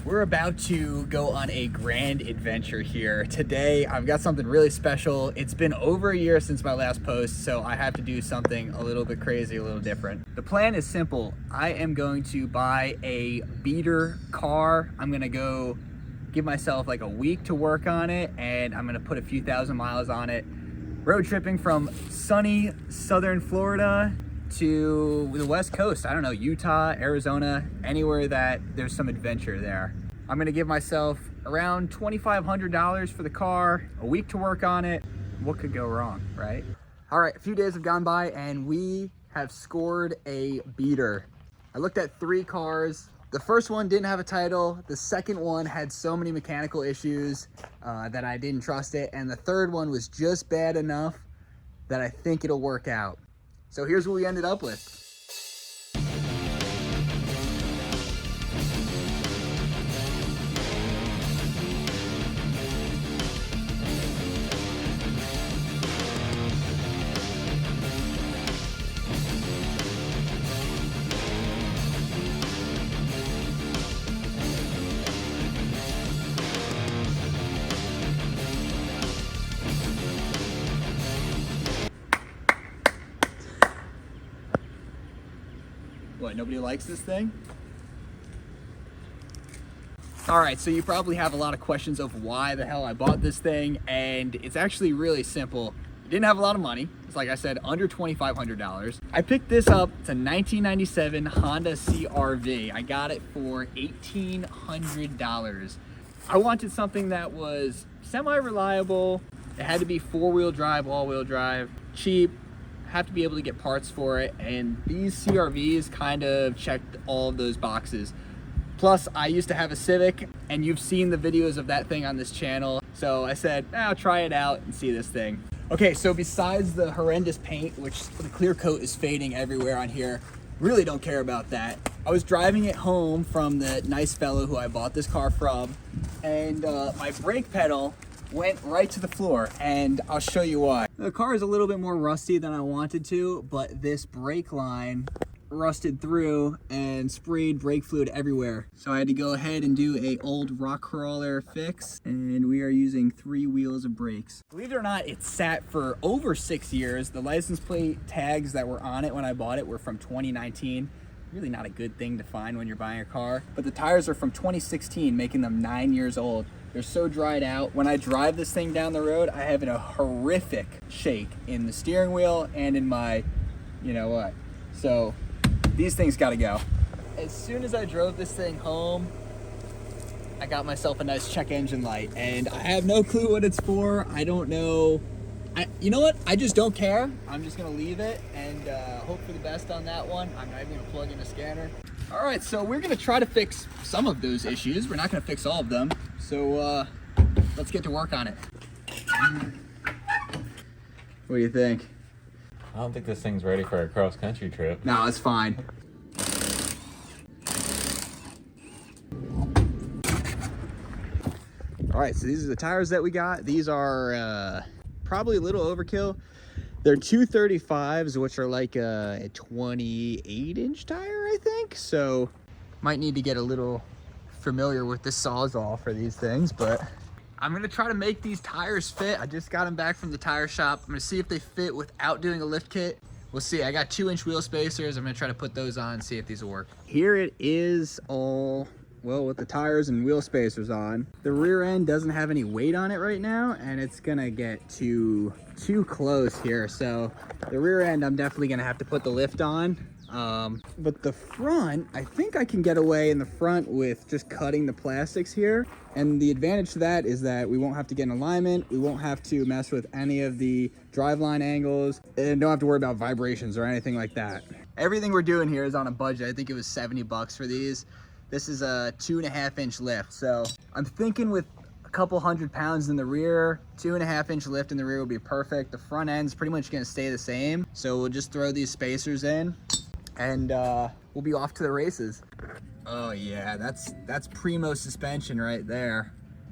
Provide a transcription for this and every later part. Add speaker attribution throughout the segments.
Speaker 1: We're about to go on a grand adventure here. Today, I've got something really special. It's been over a year since my last post, so I have to do something a little bit crazy, a little different. The plan is simple. I am going to buy a beater car. I'm gonna go give myself like a week to work on it, and I'm gonna put a few thousand miles on it. Road tripping from sunny southern Florida to the West Coast. I don't know, Utah, Arizona, anywhere that there's some adventure there. I'm gonna give myself around $2,500 for the car, a week to work on it. What could go wrong, right? All right, a few days have gone by and we have scored a beater. I looked at 3 cars. The first one didn't have a title. The second one had so many mechanical issues that I didn't trust it. And the third one was just bad enough that I think it'll work out. So here's what we ended up with. What, nobody likes this thing? All right, so you probably have a lot of questions of why the hell I bought this thing, and it's actually really simple. I didn't have a lot of money. It's like I said, under $2,500. I picked this up. It's a 1997 Honda CR-V. I got it for $1,800. I wanted something that was semi-reliable. It had to be 4-wheel drive, all-wheel drive, cheap, have to be able to get parts for it, and these CR-Vs kind of checked all of those boxes. Plus, I used to have a Civic, and you've seen the videos of that thing on this channel, so I said, I'll try it out and see this thing. Okay, so besides the horrendous paint, which the clear coat is fading everywhere on here, really don't care about that. I was driving it home from the nice fellow who I bought this car from, and my brake pedal went right to the floor, and I'll show you why. The car is a little bit more rusty than I wanted to, but this brake line rusted through and sprayed brake fluid everywhere. So I had to go ahead and do a old rock crawler fix, and we are using 3 wheels of brakes. Believe it or not, it sat for over 6 years. The license plate tags that were on it when I bought it were from 2019. Really not a good thing to find when you're buying a car. But the tires are from 2016, making them 9 years old. They're so dried out. When I drive this thing down the road, I have a horrific shake in the steering wheel and in my, you know what. So these things gotta go. As soon as I drove this thing home, I got myself a nice check engine light, and I have no clue what it's for. I don't know. You know what? I just don't care. I'm just gonna leave it and hope for the best on that one. I'm not even gonna plug in a scanner. All right, so we're gonna try to fix some of those issues. We're not gonna fix all of them. So let's get to work on it. What do you think?
Speaker 2: I don't think this thing's ready for a cross-country trip.
Speaker 1: No, it's fine. All right, so these are the tires that we got. These are probably a little overkill. They're 235s, which are like a 28-inch tire, I think. So might need to get a little familiar with the Sawzall for these things, but I'm gonna try to make these tires fit. I just got them back from the tire shop. I'm gonna see if they fit without doing a lift kit. We'll see. I got 2-inch wheel spacers. I'm gonna try to put those on and see if these will work. Here it is all, well, with the tires and wheel spacers on. The rear end doesn't have any weight on it right now, and it's gonna get too close here. So the rear end, I'm definitely gonna have to put the lift on. But the front, I think I can get away in the front with just cutting the plastics here. And the advantage to that is that we won't have to get in alignment. We won't have to mess with any of the driveline angles, and don't have to worry about vibrations or anything like that. Everything we're doing here is on a budget. I think it was 70 bucks for these. This is a 2.5-inch lift. So I'm thinking with a couple 100 pounds in the rear, 2.5-inch lift in the rear will be perfect. The front end's pretty much gonna stay the same. So we'll just throw these spacers in, and we'll be off to the races. Oh yeah, that's primo suspension right there.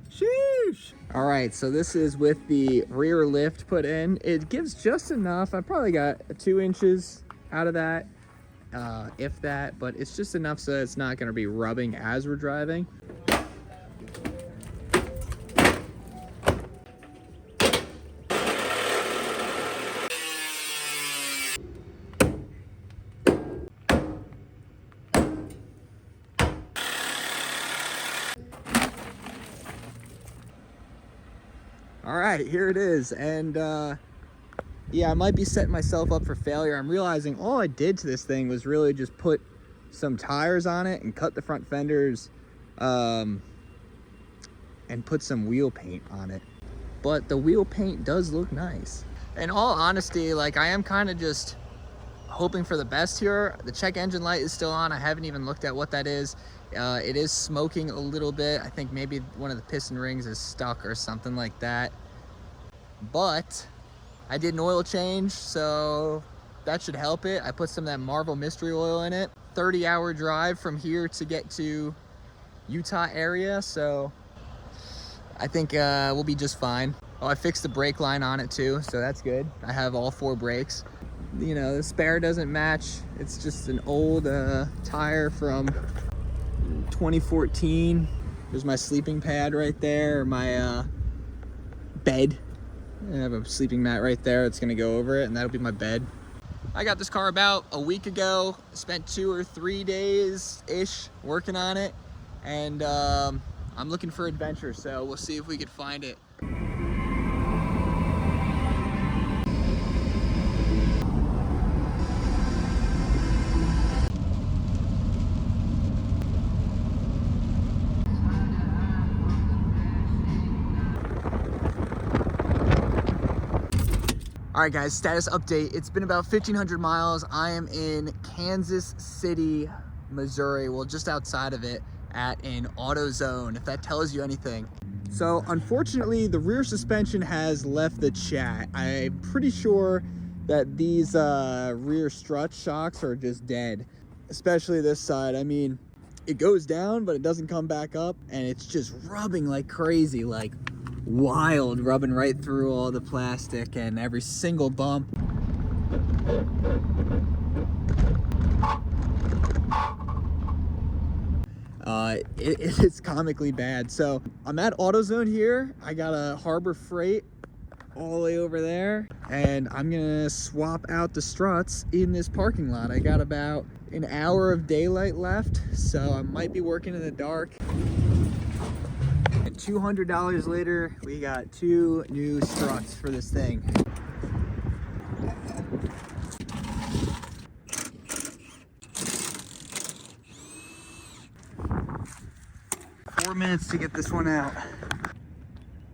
Speaker 1: Sheesh. All right, so this is with the rear lift put in. It gives just enough. I probably got 2 inches out of that, if that, but it's just enough so it's not gonna be rubbing as we're driving. All right, here it is. And yeah, I might be setting myself up for failure. I'm realizing all I did to this thing was really just put some tires on it and cut the front fenders and put some wheel paint on it. But the wheel paint does look nice. In all honesty, like, I am kind of just hoping for the best here. The check engine light is still on. I haven't even looked at what that is. It is smoking a little bit. I think maybe one of the piston rings is stuck or something like that. But I did an oil change, so that should help it. I put some of that Marvel mystery oil in it. 30-hour drive from here to get to Utah area, so I think we'll be just fine. Oh, I fixed the brake line on it too, so that's good. I have all 4 brakes. You know, the spare doesn't match. It's just an old tire from 2014. There's my sleeping pad right there, my bed. I have a sleeping mat right there. It's gonna go over it, and that'll be my bed. I got this car about a week ago. Spent 2 or 3 days-ish working on it, and I'm looking for adventure, so we'll see if we can find it. All right, guys, status update. It's been about 1,500 miles. I am in Kansas City, Missouri. Well, just outside of it at an AutoZone, if that tells you anything. So unfortunately, the rear suspension has left the chat. I'm pretty sure that these rear strut shocks are just dead, especially this side. I mean, it goes down, but it doesn't come back up, and it's just rubbing like crazy, like wild, rubbing right through all the plastic and every single bump. It's comically bad. So I'm at AutoZone here. I got a Harbor Freight all the way over there, and I'm gonna swap out the struts in this parking lot. I got about an hour of daylight left, so I might be working in the dark. And $200 later, we got 2 new struts for this thing. Four minutes to get this one out.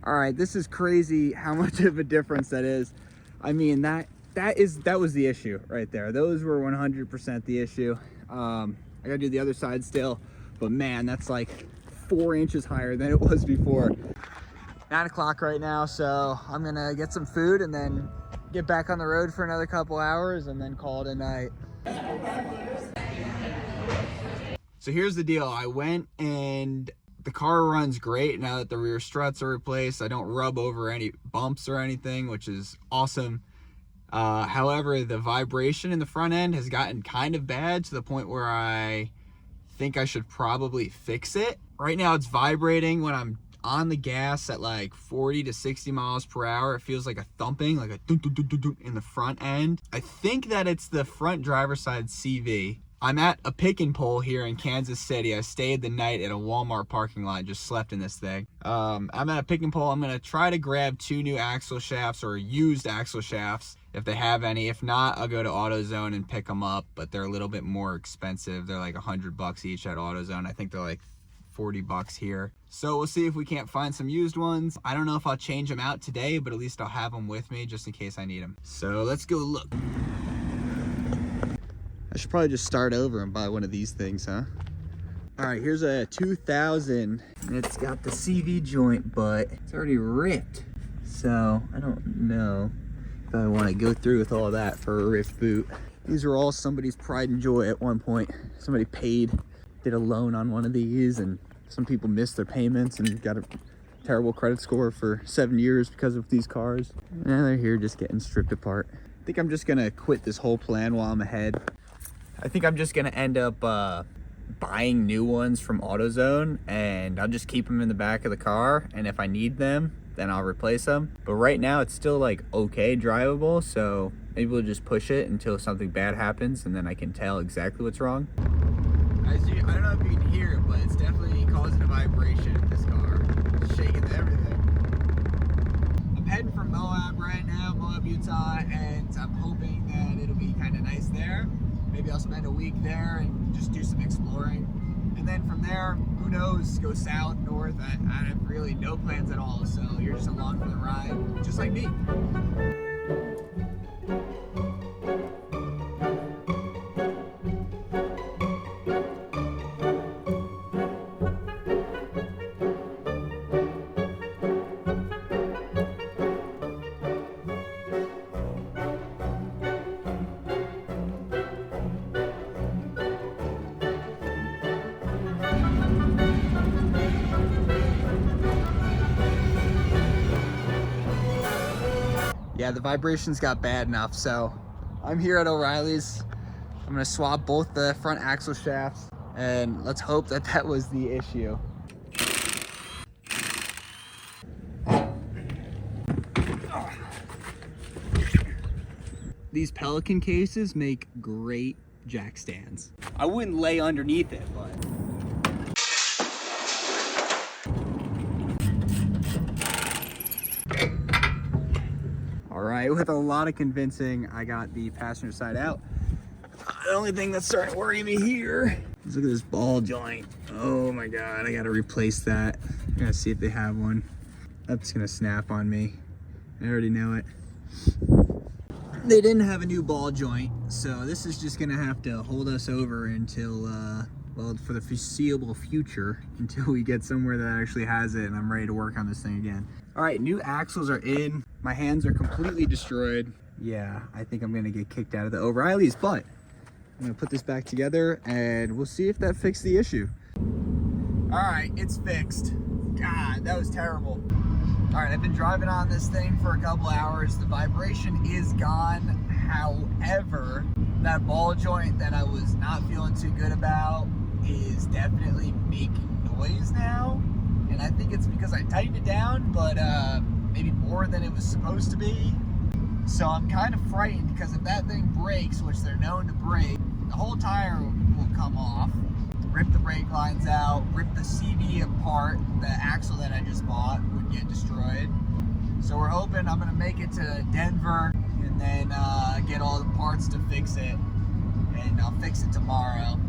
Speaker 1: All right, this is crazy how much of a difference that is. I mean, that was the issue right there. Those were 100% the issue. I gotta do the other side still, but man, that's like 4 inches higher than it was before. 9 o'clock right now, so I'm gonna get some food and then get back on the road for another couple hours and then call it a night. So here's the deal. I went, and the car runs great now that the rear struts are replaced. I don't rub over any bumps or anything, which is awesome. However, the vibration in the front end has gotten kind of bad to the point where I think I should probably fix it. Right now it's vibrating when I'm on the gas at like 40 to 60 miles per hour. It feels like a thumping, like a dun, dun, dun, dun, dun in the front end. I think that it's the front driver's side CV. I'm at a pick and pull here in Kansas City. I stayed the night at a Walmart parking lot, just slept in this thing. I'm at a pick and pull. I'm gonna try to grab 2 new axle shafts or used axle shafts if they have any. If not, I'll go to AutoZone and pick them up, but they're a little bit more expensive. They're like $100 each at AutoZone. I think they're like $40 here. So we'll see if we can't find some used ones. I don't know if I'll change them out today, but at least I'll have them with me just in case I need them. So let's go look. I should probably just start over and buy one of these things, huh? All right, here's a 2000, and it's got the CV joint, but it's already ripped. So I don't know if I want to go through with all that for a ripped boot. These were all somebody's pride and joy at one point. Somebody did a loan on one of these, and some people missed their payments and got a terrible credit score for 7 years because of these cars. Now they're here just getting stripped apart. I think I'm just gonna quit this whole plan while I'm ahead. I think I'm just gonna end up buying new ones from AutoZone, and I'll just keep them in the back of the car, and if I need them, then I'll replace them. But right now it's still like okay drivable, so maybe we'll just push it until something bad happens, and then I can tell exactly what's wrong. I don't know if you can hear it, but it's definitely causing a vibration in this car. It's shaking everything. and I'm hoping that it'll be kind of nice there. Maybe I'll spend a week there and just do some exploring. And then from there, who knows, go south, north. I have really no plans at all, so you're just along for the ride, just like me. Yeah, the vibrations got bad enough, so I'm here at O'Reilly's. I'm gonna swap both the front axle shafts, and let's hope that that was the issue. These Pelican cases make great jack stands. I wouldn't lay underneath it, but. All right, with a lot of convincing, I got the passenger side out. The only thing that's starting to worry me here is look at this ball joint. Oh my God, I gotta replace that. I gotta see if they have one. That's gonna snap on me. I already know it. They didn't have a new ball joint, so this is just gonna have to hold us over until, well, for the foreseeable future, until we get somewhere that actually has it and I'm ready to work on this thing again. All right, new axles are in. My hands are completely destroyed. Yeah, I think I'm gonna get kicked out of the O'Reilly's, but I'm gonna put this back together and we'll see if that fixed the issue. All right, it's fixed. God, that was terrible. All right, I've been driving on this thing for a couple hours. The vibration is gone. However, that ball joint that I was not feeling too good about is definitely making noise now. And I think it's because I tightened it down, but maybe more than it was supposed to be. So I'm kind of frightened because if that thing breaks, which they're known to break, the whole tire will come off, rip the brake lines out, rip the CV apart, the axle that I just bought would get destroyed. So we're hoping I'm gonna make it to Denver and then get all the parts to fix it, and I'll fix it tomorrow.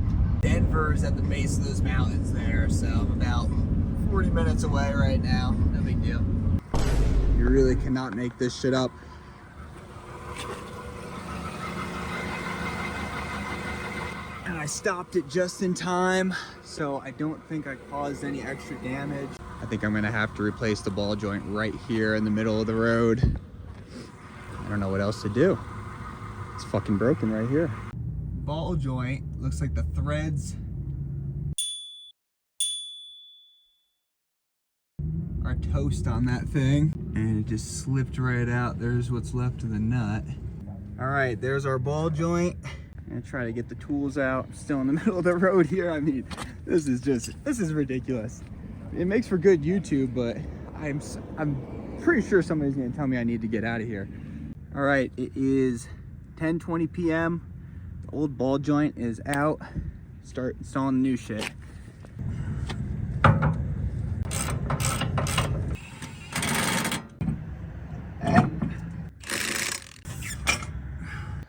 Speaker 1: Denver's at the base of those mountains there, so I'm about 40 minutes away right now. No big deal. You really cannot make this shit up. And I stopped it just in time, so I don't think I caused any extra damage. I think I'm gonna have to replace the ball joint right here in the middle of the road. I don't know what else to do. It's fucking broken right here. Ball joint, looks like the threads are toast on that thing, and it just slipped right out. There's what's left of the nut. All right, there's our ball joint. I'm gonna try to get the tools out. I'm still in the middle of the road here. I mean, this is ridiculous. It makes for good YouTube, but I'm pretty sure somebody's gonna tell me I need to get out of here. All right, it is 10:20 p.m. The old ball joint is out. Start installing the new shit.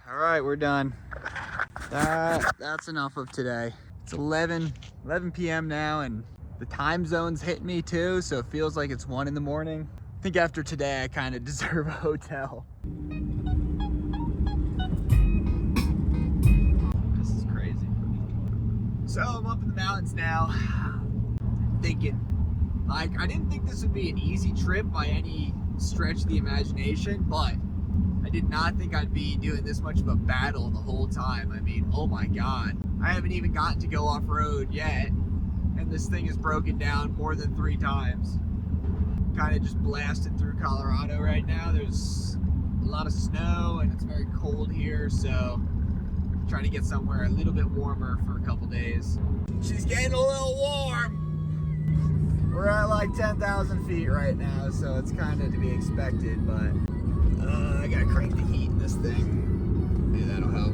Speaker 1: All right, we're done. That's enough of today. It's 11 p.m. now, and the time zone's hitting me too, so it feels like it's 1 in the morning. I think after today, I kind of deserve a hotel. This is crazy. So I'm up in the mountains now, thinking, like, I didn't think this would be an easy trip by any stretch of the imagination, but I did not think I'd be doing this much of a battle the whole time. I mean, oh my God. I haven't even gotten to go off-road yet, and this thing is broken down more than 3 times. Kind of just blasted through Colorado right now. There's a lot of snow and it's very cold here, so I'm trying to get somewhere a little bit warmer for a couple days. She's getting a little warm. We're at like 10,000 feet right now, so it's kind of to be expected, but I gotta crank the heat in this thing. Maybe that'll help.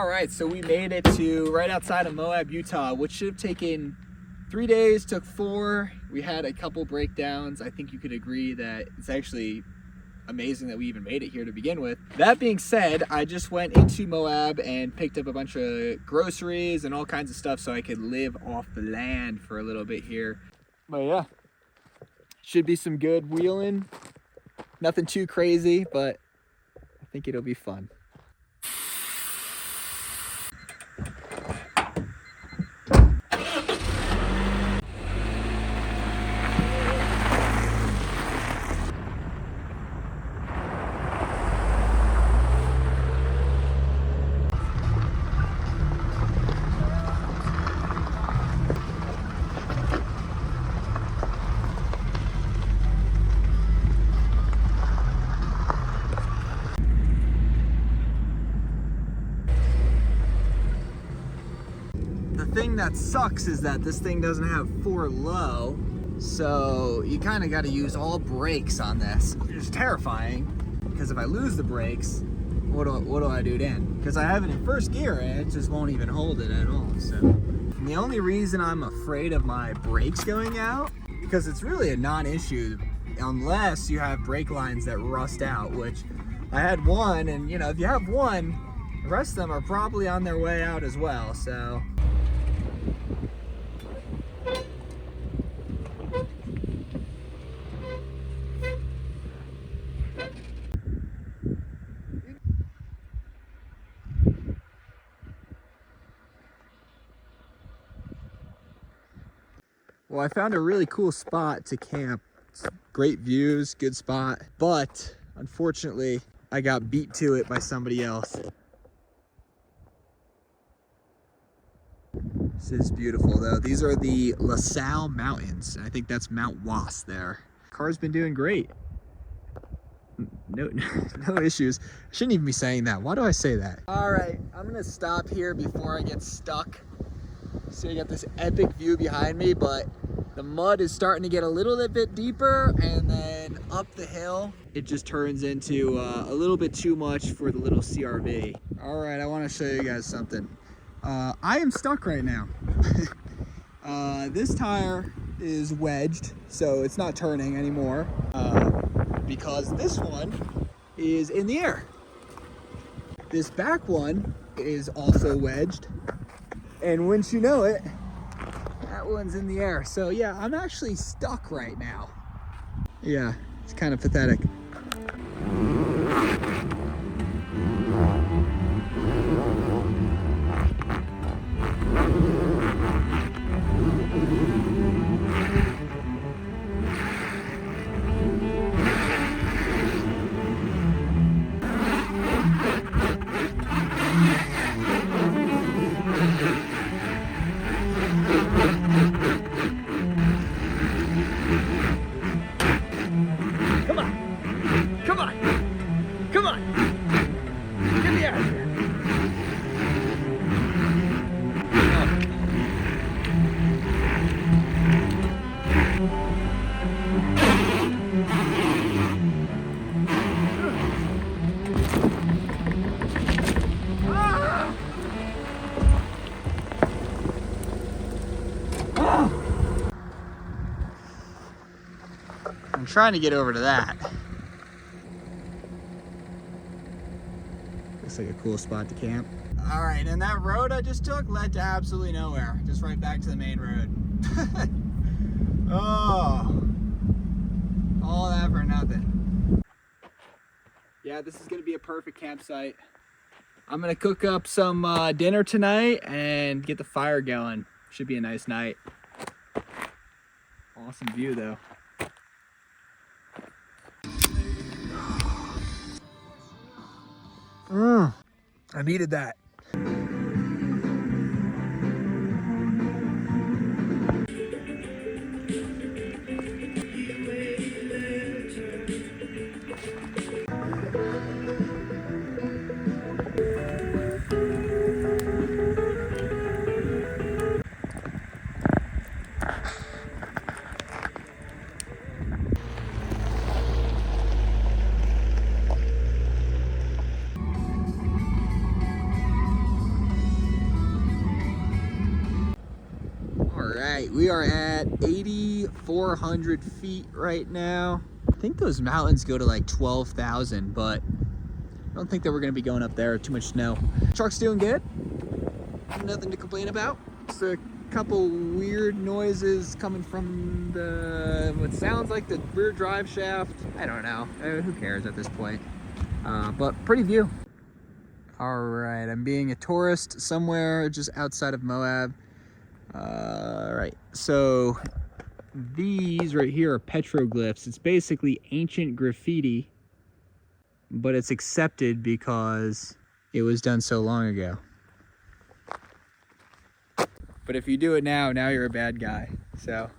Speaker 1: All right, so we made it to right outside of Moab, Utah, which should have taken 3 days, took 4. We had a couple breakdowns. I think you could agree that it's actually amazing that we even made it here to begin with. That being said, I just went into Moab and picked up a bunch of groceries and all kinds of stuff so I could live off the land for a little bit here. But yeah, should be some good wheeling. Nothing too crazy, but I think it'll be fun. The thing that sucks is that this thing doesn't have 4 low, so you kind of got to use all brakes on this. It's terrifying because if I lose the brakes, what do I do then? Because I have it in first gear and it just won't even hold it at all. So and the only reason I'm afraid of my brakes going out, because it's really a non-issue unless you have brake lines that rust out, which I had one, and you know, if you have one, the rest of them are probably on their way out as well. So well, I found a really cool spot to camp. It's great views, good spot, but unfortunately, I got beat to it by somebody else. This is beautiful though. These are the La Salle Mountains. I think that's Mount Was there. Car's been doing great. No issues. I shouldn't even be saying that. Why do I say that? All right, I'm gonna stop here before I get stuck. So you got this epic view behind me, but the mud is starting to get a little bit deeper, and then up the hill, it just turns into a little bit too much for the little CRV. All right, I want to show you guys something. I am stuck right now. This tire is wedged, so it's not turning anymore because this one is in the air. This back one is also wedged, and once you know it, that one's in the air. So yeah, I'm actually stuck right now. Yeah, it's kind of pathetic. I'm trying to get over to that. Looks like a cool spot to camp. All right, and that road I just took led to absolutely nowhere. Just right back to the main road. Oh, all that for nothing. Yeah, this is gonna be a perfect campsite. I'm gonna cook up some dinner tonight and get the fire going. Should be a nice night. Awesome view though. I needed that. All right, we are at 8,400 feet right now. I think those mountains go to like 12,000, but I don't think that we're gonna be going up there. Too much snow. Truck's doing good. Nothing to complain about. Just a couple weird noises coming from the what sounds like the rear drive shaft. I don't know. Who cares at this point? But pretty view. All right, I'm being a tourist somewhere just outside of Moab. All right, so these right here are petroglyphs. It's basically ancient graffiti, but it's accepted because it was done so long ago. But if you do it now you're a bad guy. So,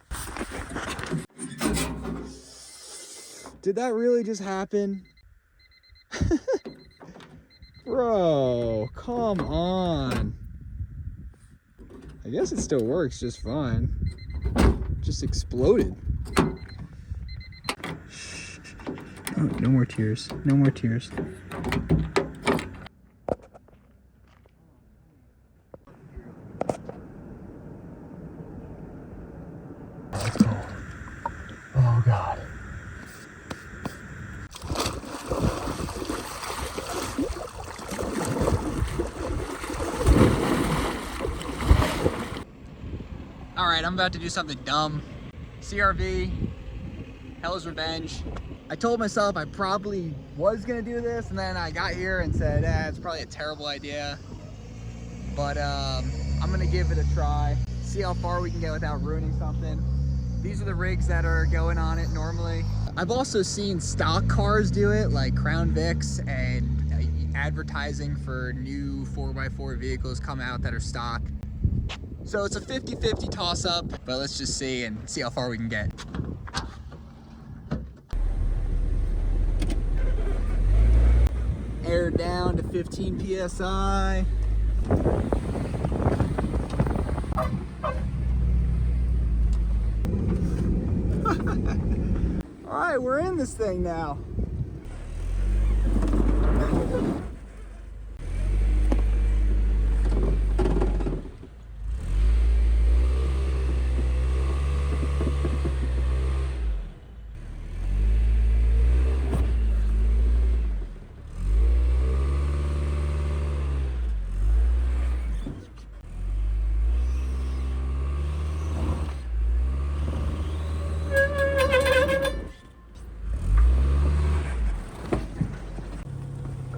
Speaker 1: did that really just happen? Bro, come on. I guess it still works just fine. Just exploded. Oh, no more tears. No more tears. Oh, God. All right, I'm about to do something dumb. CRV, Hell's Revenge. I told myself I probably was gonna do this, and then I got here and said, it's probably a terrible idea. But I'm gonna give it a try, see how far we can get without ruining something. These are the rigs that are going on it normally. I've also seen stock cars do it, like Crown Vics, and advertising for new 4x4 vehicles come out that are stock. So it's a 50-50 toss-up, but let's just see and see how far we can get. Air down to 15 PSI. All right, we're in this thing now.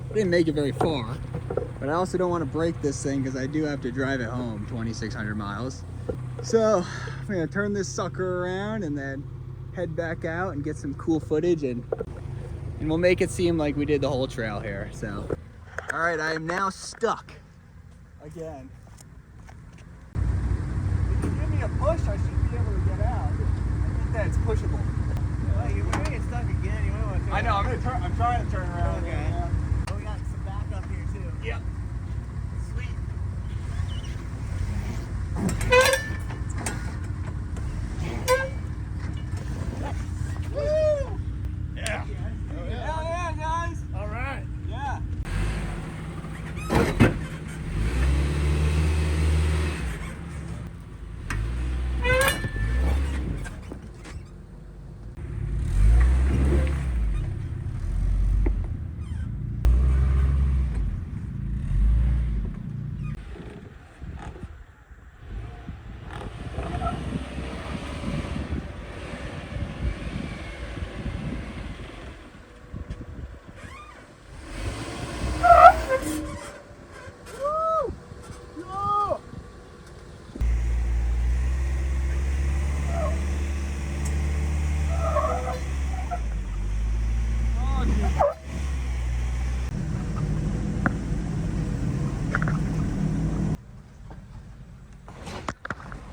Speaker 1: I didn't make it very far, but I also don't want to break this thing because I do have to drive it home 2,600 miles. So I'm gonna turn this sucker around and then head back out and get some cool footage, and we'll make it seem like we did the whole trail here. So, all right, I am now stuck again. If you give me a push, I should be able to get out. I think that's pushable.
Speaker 3: Well, you're gonna get stuck again. You might want to turn
Speaker 1: I know.
Speaker 3: around.
Speaker 1: I'm trying to turn around.
Speaker 3: Okay.
Speaker 1: Right now.
Speaker 3: Oh, we got some backup here too.
Speaker 1: Yep.
Speaker 3: Sweet.
Speaker 1: Woo!
Speaker 3: Yeah.
Speaker 1: Oh, yeah. Hell yeah, guys.
Speaker 3: All right.
Speaker 1: Yeah.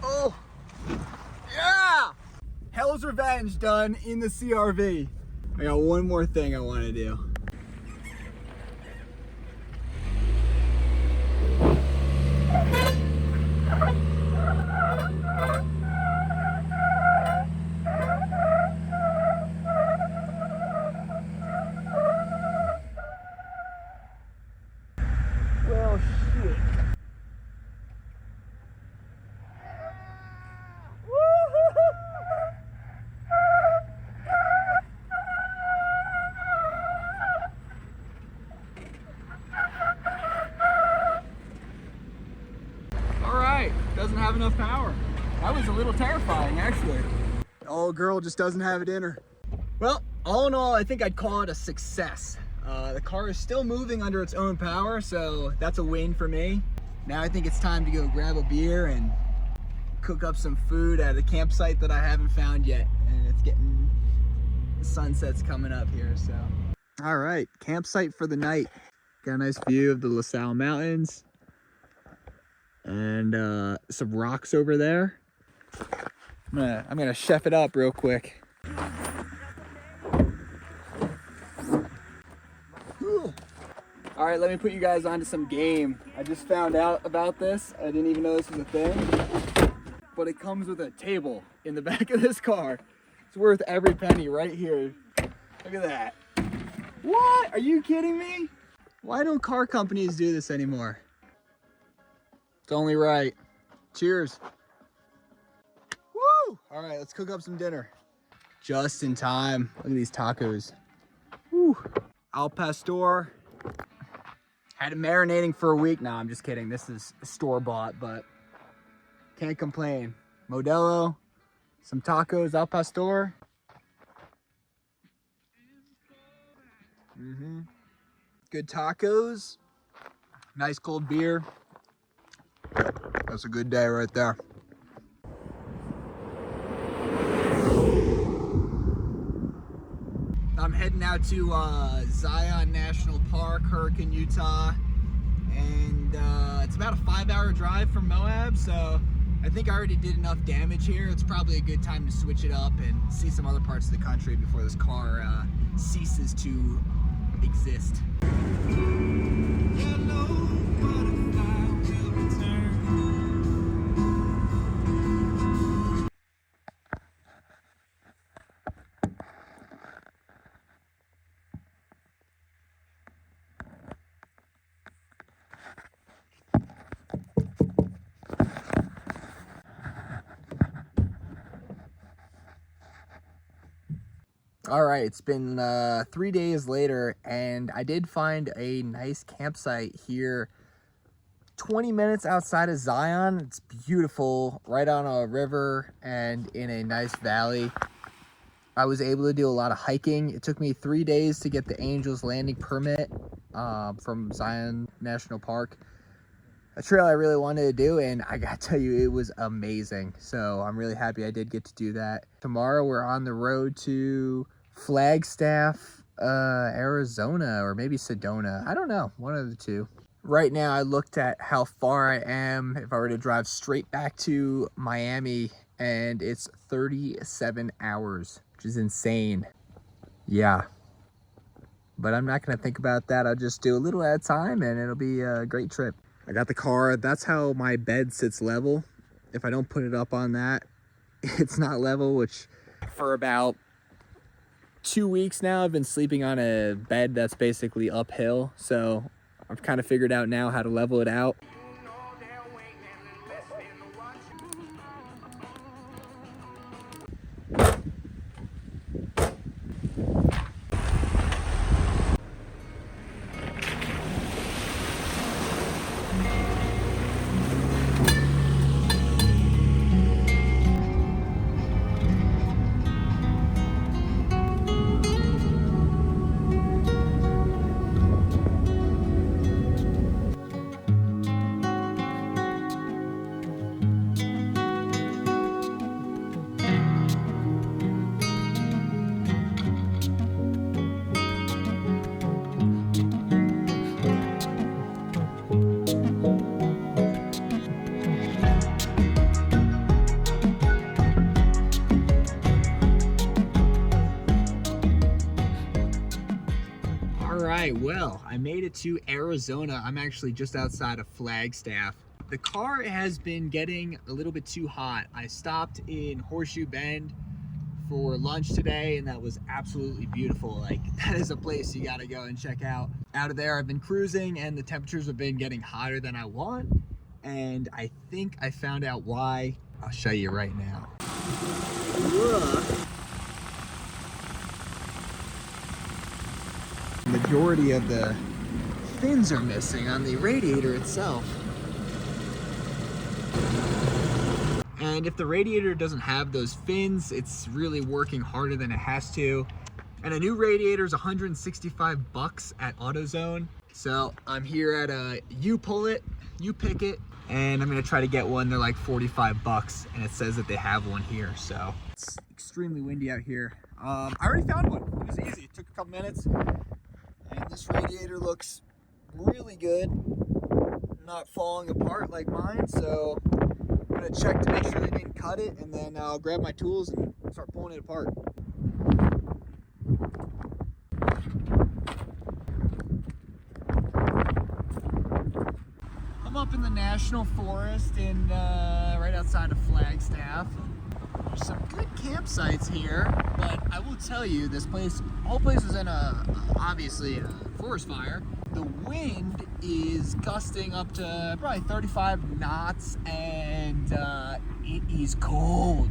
Speaker 1: Oh, yeah! Hell's Revenge done in the CRV. I got one more thing I want to do. Well, shit. power. That was a little terrifying, actually. The old girl just doesn't have it in her. Well, all in all, I think I'd call it a success. The car is still moving under its own power, so that's a win for me. Now I think it's time to go grab a beer and cook up some food at a campsite that I haven't found yet. And it's getting, the sunset's coming up here, so. All right, campsite for the night. Got a nice view of the LaSalle Mountains and some rocks over there. I'm gonna chef it up real quick. Ooh. All right, let me put you guys onto some game. I just found out about this. I didn't even know this was a thing, but it comes with a table in the back of this car. It's worth every penny right here. Look at that. What? Are you kidding me? Why don't car companies do this anymore? It's only right. Cheers. Woo! All right, let's cook up some dinner. Just in time. Look at these tacos. Woo! Al pastor. Had it marinating for a week. No, I'm just kidding. This is store-bought, but can't complain. Modelo, some tacos, al pastor. Good tacos. Nice cold beer. That's a good day right there. I'm heading out to Zion National Park, Hurricane, Utah, and it's about a 5-hour drive from Moab, so I think I already did enough damage here. It's probably a good time to switch it up and see some other parts of the country before this car ceases to exist. All right, it's been 3 days later, and I did find a nice campsite here 20 minutes outside of Zion. It's beautiful, right on a river and in a nice valley. I was able to do a lot of hiking. It took me 3 days to get the Angels Landing permit from Zion National Park. A trail I really wanted to do, and I gotta tell you, it was amazing. So I'm really happy I did get to do that. Tomorrow we're on the road to Flagstaff, Arizona, or maybe Sedona. I don't know, one of the two. Right now I looked at how far I am if I were to drive straight back to Miami, and it's 37 hours, which is insane. Yeah. But I'm not gonna think about that. I'll just do a little at a time and it'll be a great trip. I got the car, that's how my bed sits level. If I don't put it up on that, it's not level, which for about 2 weeks now, I've been sleeping on a bed that's basically uphill. So I've kind of figured out now how to level it out. Well, I made it to Arizona. I'm actually just outside of Flagstaff. The car has been getting a little bit too hot. I stopped in Horseshoe Bend for lunch today, and that was absolutely beautiful. Like, that is a place you gotta go and check out. Out of there, I've been cruising, and the temperatures have been getting hotter than I want, and I think I found out why. I'll show you right now. Look. Majority of the fins are missing on the radiator itself. And if the Radiator doesn't have those fins, it's really working harder than it has to. And a new Radiator is 165 bucks at AutoZone. So I'm here at a You Pull It, You Pick It, and I'm gonna try to get one. They're like 45 bucks, and it says that they have one here. So it's extremely windy out here. I already found one. It was easy. It took a couple minutes. And this Radiator looks really good. Not falling apart like mine. So I'm gonna check to make sure they didn't cut it, and then I'll grab my tools and start pulling it apart. I'm up in the National Forest in right outside of Flagstaff. There's some good campsites here, but I will tell you, this place, whole place was in obviously a forest fire. The wind is gusting up to probably 35 knots, and it is cold.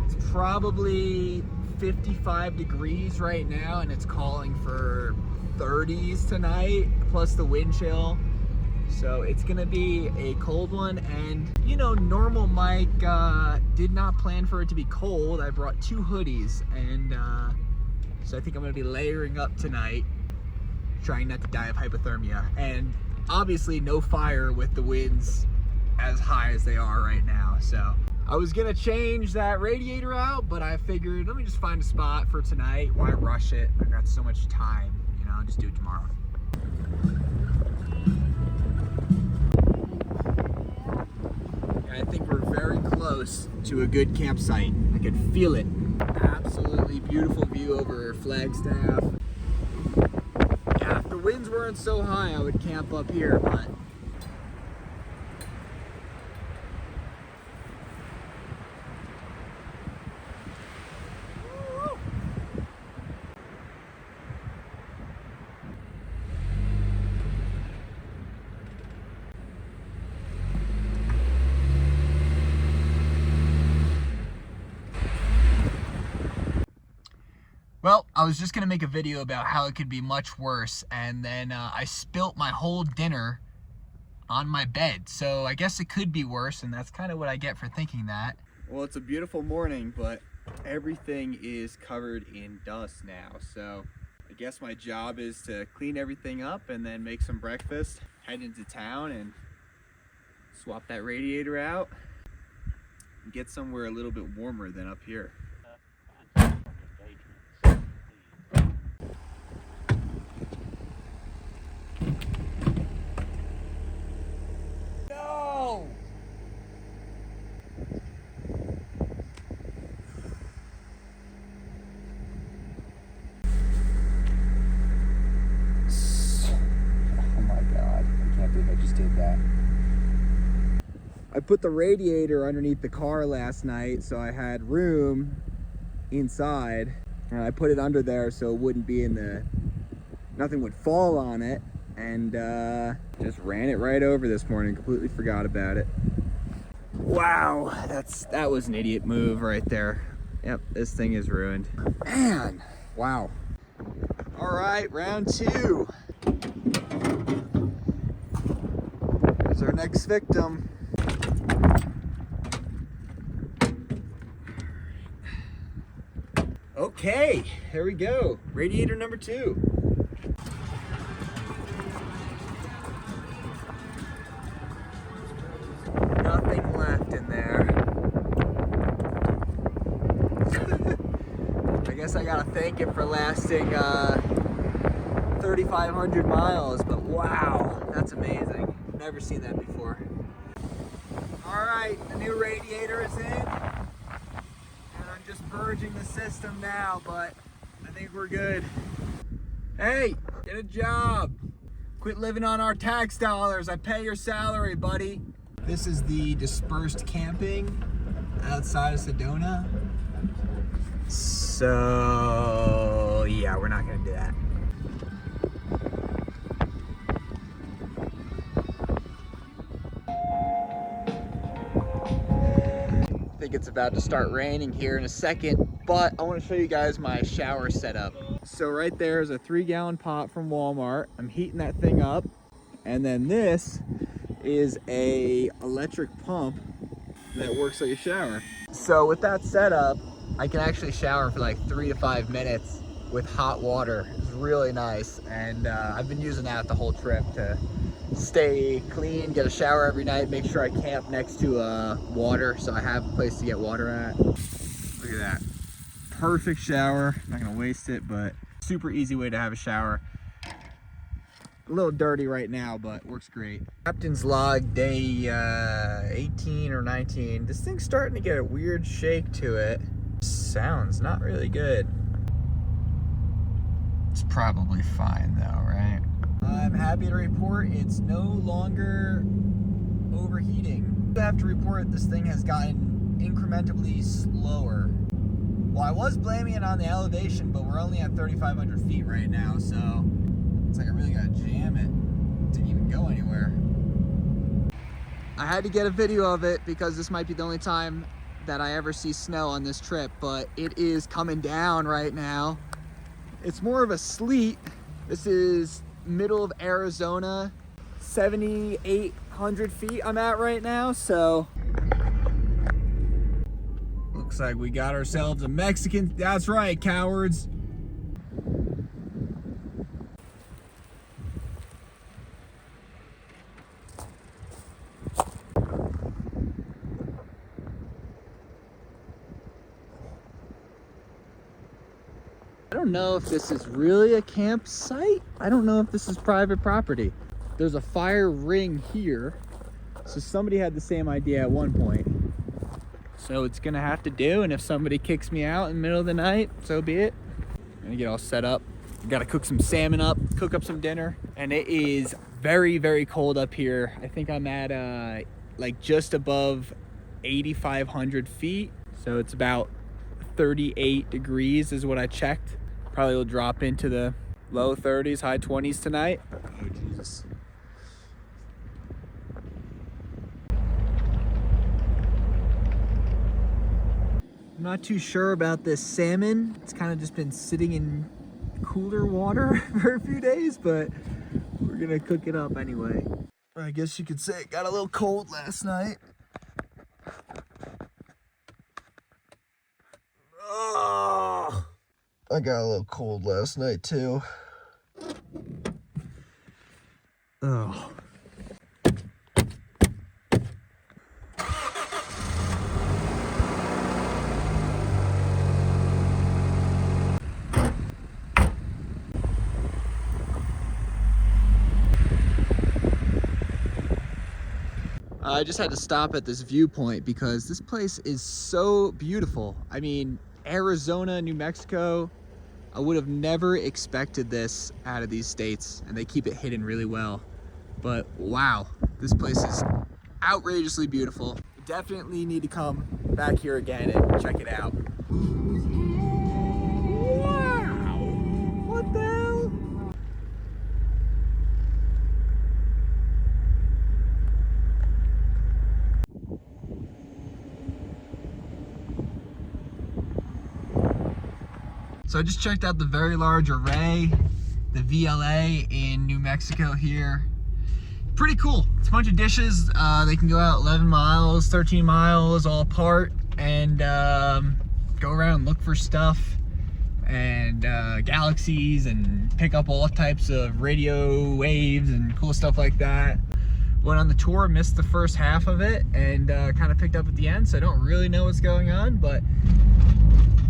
Speaker 1: It's probably 55 degrees right now, and it's calling for 30s tonight, plus the wind chill. So it's gonna be a cold one, and you know, normal Mike did not plan for it to be cold. I brought 2 hoodies, and so I think I'm gonna be layering up tonight, trying not to die of hypothermia. And obviously no fire with the winds as high as they are right now. So I was gonna change that Radiator out, but I figured, let me just find a spot for tonight. Why rush it? I got so much time, you know, I'll just do it tomorrow. I think we're very close to a good campsite. I can feel it. Absolutely beautiful view over Flagstaff. Yeah, if the winds weren't so high, I would camp up here, but well, I was just gonna make a video about how it could be much worse, and then I spilt my whole dinner on my bed. So I guess it could be worse, and that's kind of what I get for thinking that. Well, it's a beautiful morning, but everything is covered in dust now. So I guess my job is to clean everything up and then make some breakfast, head into town and swap that Radiator out and get somewhere a little bit warmer than up here. I put the Radiator underneath the car last night, so I had room inside, and I put it under there so it wouldn't be nothing would fall on it, and just ran it right over this morning. Completely forgot about it. Wow, that was an idiot move right there. Yep, this thing is ruined. Man, wow. All right, round 2. Here's our next victim. Okay, here we go. Radiator number 2. Nothing left in there. I guess I gotta thank it for lasting 3,500 miles, but wow, that's amazing. Never seen that before. All right, the new Radiator is in. Just purging the system now, but I think we're good. Hey, get a job. Quit living on our tax dollars. I pay your salary, buddy. This is the dispersed camping outside of Sedona. So, yeah, we're not gonna do that. I think it's about to start raining here in a second, but I want to show you guys my shower setup. So right there is a 3-gallon pot from Walmart. I'm heating that thing up, and then this is a electric pump that works like a shower. So with that setup, I can actually shower for like 3 to 5 minutes with hot water. It's really nice, and I've been using that the whole trip to stay clean, get a shower every night, make sure I camp next to water so I have a place to get water at. Look at that. Perfect shower. Not gonna waste it, but super easy way to have a shower. A little dirty right now, but works great. Captain's log day 18 or 19. This thing's starting to get a weird shake to it. Sounds not really good. It's probably fine though, right? I'm happy to report it's no longer overheating. I have to report this thing has gotten incrementally slower. Well, I was blaming it on the elevation, but we're only at 3,500 feet right now, so it's like I really gotta jam it to even go anywhere. I had to get a video of it because this might be the only time that I ever see snow on this trip, but it is coming down right now. It's more of a sleet. This is middle of Arizona, 7,800 feet I'm at right now, so looks like we got ourselves a Mexican. That's right, cowards. I don't know if this is really a campsite. I don't know if this is private property. There's a fire ring here, so somebody had the same idea at one point. So it's gonna have to do, and if somebody kicks me out in the middle of the night, so be it. I'm gonna get all set up. Gotta cook some salmon up, cook up some dinner, and it is very, very cold up here. I think I'm at like just above 8,500 feet, so it's about 38 degrees is what I checked. Probably will drop into the low 30s, high 20s tonight. Oh, Jesus. I'm not too sure about this salmon. It's kind of just been sitting in cooler water for a few days, but we're gonna cook it up anyway. I guess you could say it got a little cold last night. Oh, I got a little cold last night too. Oh. I just had to stop at this viewpoint because this place is so beautiful. I mean, Arizona, New Mexico, I would have never expected this out of these states, and they keep it hidden really well. But wow, this place is outrageously beautiful. Definitely need to come back here again and check it out. Wow! What the hell? So I just checked out the very large array, the VLA in New Mexico here. Pretty cool. It's a bunch of dishes. They can go out 11 miles, 13 miles all apart, and go around and look for stuff and galaxies and pick up all types of radio waves and cool stuff like that. Went on the tour, missed the first half of it, and kind of picked up at the end, so I don't really know what's going on, but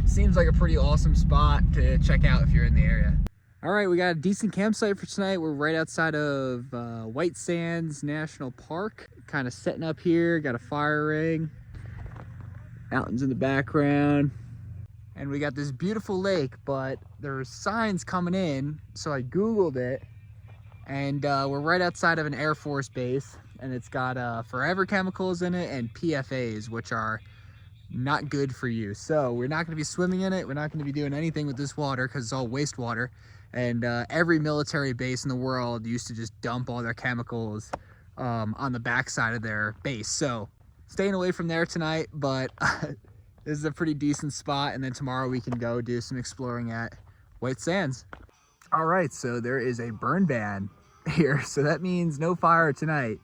Speaker 1: seems like a pretty awesome spot to check out if you're in the area. All right, we got a decent campsite for tonight. We're right outside of White Sands National Park. Kind of setting up here, got a fire ring. Mountains in the background. And we got this beautiful lake, but there's signs coming in, so I Googled it. And we're right outside of an Air Force base, and it's got forever chemicals in it and PFAs, which are not good for you. So we're not going to be swimming in it. We're not going to be doing anything with this water because it's all wastewater. And every military base in the world used to just dump all their chemicals on the backside of their base. So staying away from there tonight, but this is a pretty decent spot. And then tomorrow we can go do some exploring at White Sands. All right, so there is a burn ban here. So that means no fire tonight.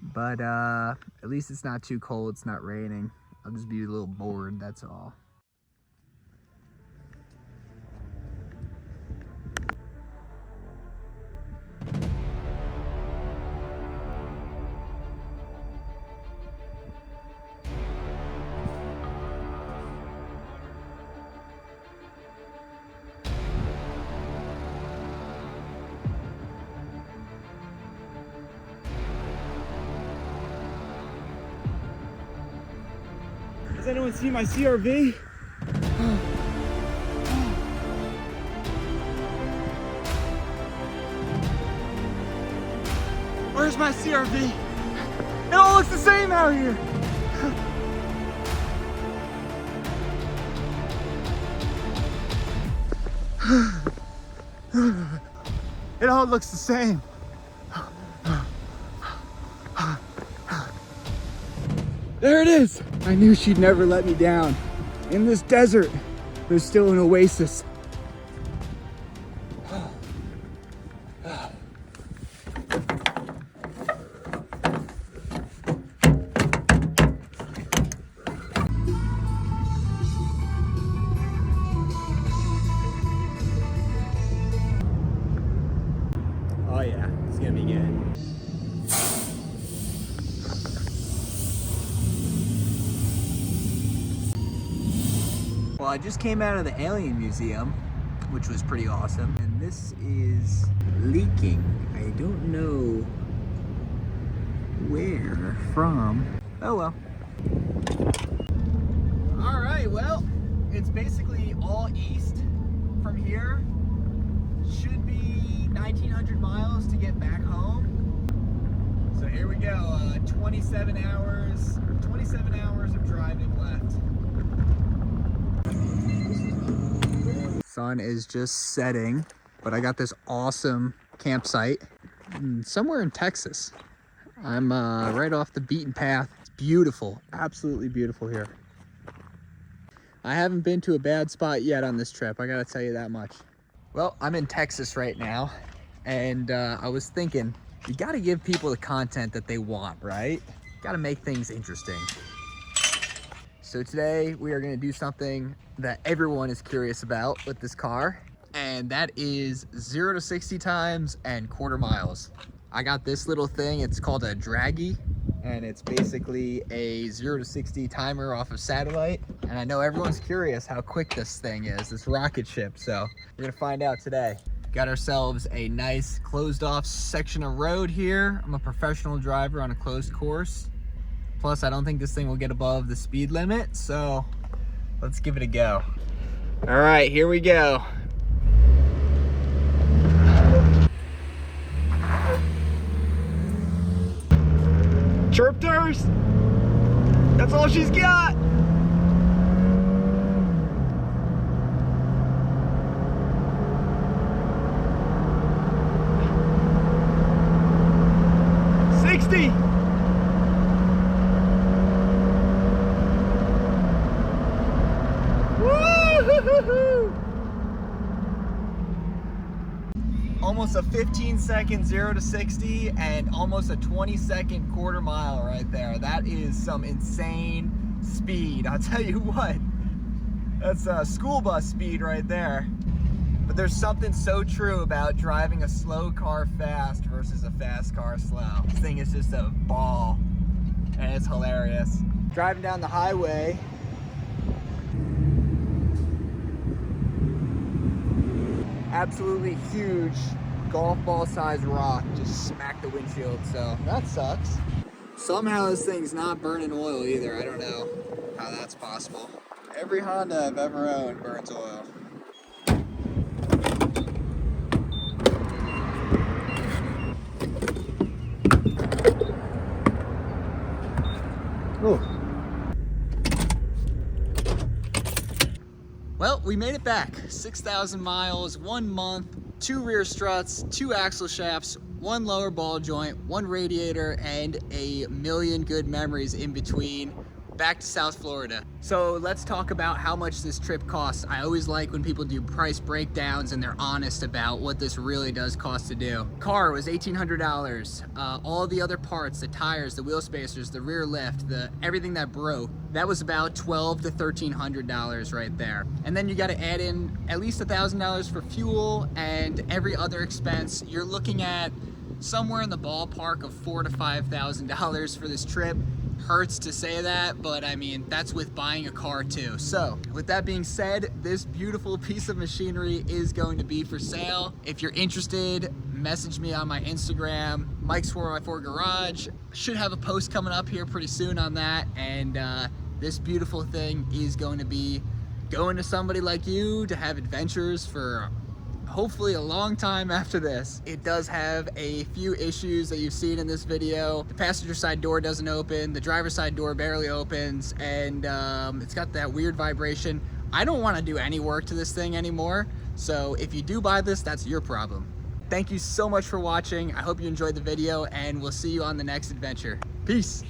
Speaker 1: But at least it's not too cold, it's not raining. I'll just be a little bored, that's all.
Speaker 3: Does anyone see my CRV? Where's my CRV? It all looks the same out here. It all looks the same. There it is. I knew she'd never let me down. In this desert, there's still an oasis. Oh yeah, it's gonna be good. Well, I just came out of the Alien Museum, which was pretty awesome. And this is leaking. I don't know where from. Oh well. All right, well, it's basically all east from here. Should be 1,900 miles to get back home. So here we go, 27 hours of driving left. Sun is just setting, but I got this awesome campsite somewhere in Texas. I'm right off the beaten path. It's beautiful, absolutely beautiful here. I haven't been to a bad spot yet on this trip, I gotta tell you that much. Well, I'm in Texas right now, and I was thinking, you gotta give people the content that they want, right? Gotta make things interesting. So today we are gonna do something that everyone is curious about with this car, and that is 0 to 60 times and quarter miles. I got this little thing, it's called a Draggy, and it's basically a 0 to 60 timer off of satellite. And I know everyone's curious how quick this thing is, this rocket ship, so we're gonna find out today. Got ourselves a nice closed off section of road here. I'm a professional driver on a closed course. Plus, I don't think this thing will get above the speed limit, so let's give it a go. All right, here we go. Chirped hers. That's all she's got. Almost a 15-second 0 to 60 and almost a 20-second quarter mile right there. That is some insane speed. I'll tell you what, that's a school bus speed right there. But there's something so true about driving a slow car fast versus a fast car slow. This thing is just a ball, and it's hilarious. Driving down the highway, absolutely huge golf ball sized rock just smacked the windshield, so that sucks. Somehow this thing's not burning oil either. I don't know how that's possible. Every Honda I've ever owned burns oil. Oh. Well, we made it back. 6,000 miles, 1 month, 2 rear struts, 2 axle shafts, 1 lower ball joint, 1 radiator, and a million good memories in between. back to South Florida. So let's talk about how much this trip costs. I always like when people do price breakdowns and they're honest about what this really does cost to do. Car was $1,800. All the other parts, the tires, the wheel spacers, the rear lift, everything that broke, that was about $1,200 to $1,300 right there. And then you got to add in at least $1,000 for fuel and every other expense. You're looking at somewhere in the ballpark of $4,000 to $5,000 for this trip. Hurts to say that, but I mean, that's with buying a car too. So with that being said, this beautiful piece of machinery is going to be for sale. If you're interested, message me on my Instagram, Mike's 4x4 Garage. Should have a post coming up here pretty soon on that. And this beautiful thing is going to be going to somebody like you to have adventures for hopefully a long time after this. It does have a few issues that you've seen in this video. The passenger side door doesn't open, the driver's side door barely opens, and it's got that weird vibration. I don't want to do any work to this thing anymore, so if you do buy this, that's your problem. Thank you so much for watching. I hope you enjoyed the video, and we'll see you on the next adventure. Peace.